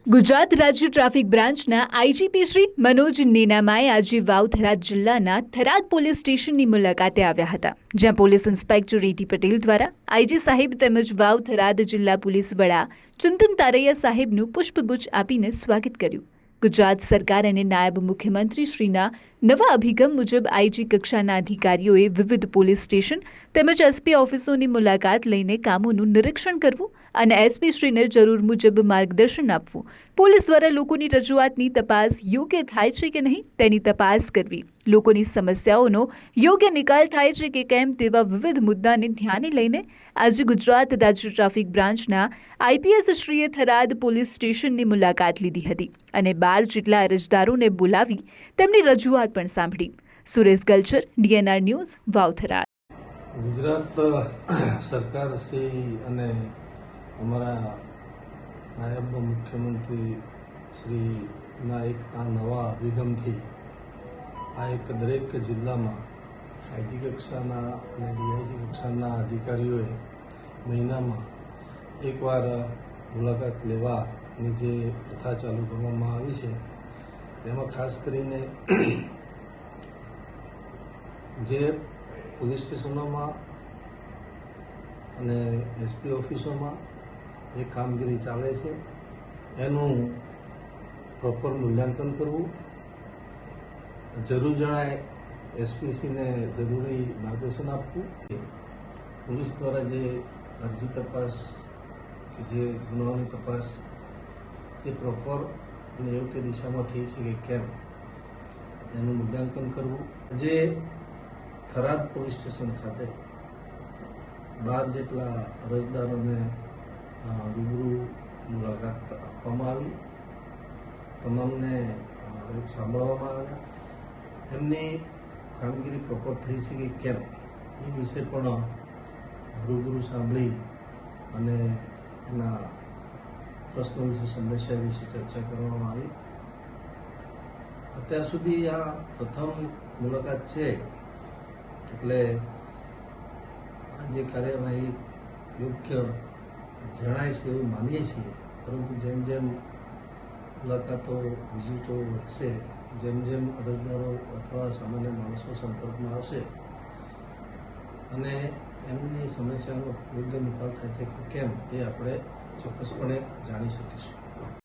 ગુજરાત રાજ્ય ટ્રાફિક બ્રાન્ચના આઈજીપી શ્રી મનોજ નેનામાએ આજે વાવ થરાદ જિલ્લાના થરાદ પોલીસ સ્ટેશનની મુલાકાતે આવ્યા હતા, જ્યાં પોલીસ ઇન્સ્પેક્ટર એટી પટેલ દ્વારા આઈજી સાહેબ તેમજ વાવ થરાદ જિલ્લા પોલીસ વડા ચિંતન તારૈયા સાહેબનું પુષ્પગુચ્છ આપીને સ્વાગત કર્યું. ગુજરાત સરકાર અને નાયબ મુખ્યમંત્રી શ્રીના નવા અભિગમ મુજબ આઈજી કક્ષાના અધિકારીઓએ વિવિધ પોલીસ સ્ટેશન તેમજ એસપી ઓફિસોની મુલાકાત લઈને કામોનું નિરીક્ષણ કરવું અને એસપી શ્રીને જરૂર મુજબ માર્ગદર્શન આપવું, પોલીસ દ્વારા લોકોની રજૂઆતની તપાસ યોગ્ય થાય છે કે નહીં તેની તપાસ કરવી, લોકોની સમસ્યાઓનો યોગ્ય નિકાલ થાય છે કે કેમ તેવા વિવિધ મુદ્દાને ધ્યાને લઈને આજે ગુજરાત રાજ્ય ટ્રાફિક બ્રાન્ચના આઈપીએસ શ્રીએ થરાદ પોલીસ સ્ટેશનની મુલાકાત લીધી હતી અને 12 જેટલા અરજદારોને બોલાવી તેમની રજૂઆત પણ સાંભળી. Suresh Galchar, DNR news, Vav Tharad. ગુજરાત સરકાર શ્રી અને અમારા નાયબ મુખ્યમંત્રી શ્રીના એક આ નવા અભિગમથી આ એક દરેક જિલ્લામાં આઈજી કક્ષાના અને ડીઆઈજી કક્ષાના અધિકારીઓએ મહિનામાં એકવાર મુલાકાત લેવાની જે પ્રથા ચાલુ કરવામાં આવી છે, તેમાં ખાસ કરીને જે પોલીસ સ્ટેશનોમાં અને એસપી ઓફિસોમાં જે કામગીરી ચાલે છે એનું પ્રોપર મૂલ્યાંકન કરવું, જરૂર જણાય એસપીસીને જરૂરી માર્ગદર્શન આપવું, પોલીસ દ્વારા જે અરજી તપાસ કે જે ગુનાઓની તપાસ જે પ્રોપર અને યોગ્ય દિશામાં થઈ છે કે કેમ એનું મૂલ્યાંકન કરવું. જે થરાદ પોલીસ સ્ટેશન ખાતે 12 જેટલા અરજદારોને રૂબરૂ મુલાકાત આપવામાં આવી, તમામને સાંભળવામાં આવ્યા, એમની કામગીરી પ્રોપર થઈ છે કે કેમ એ વિશે પણ રૂબરૂ સાંભળી અને એના પ્રશ્નો વિશે, સમસ્યા વિશે ચર્ચા કરવામાં આવી. અત્યાર સુધી આ પ્રથમ મુલાકાત છે, એટલે આ જે કાર્યવાહી યોગ્ય જણાય છે એવું માનીએ છીએ, પરંતુ જેમ જેમ મુલાકાતો, વિઝિટો વધશે, જેમ જેમ અરજદારો અથવા સામાન્ય માણસો સંપર્કમાં આવશે અને એમની સમસ્યાનો યોગ્ય નિકાલ થાય છે કે કેમ એ આપણે ચોક્કસપણે જાણી શકીશું.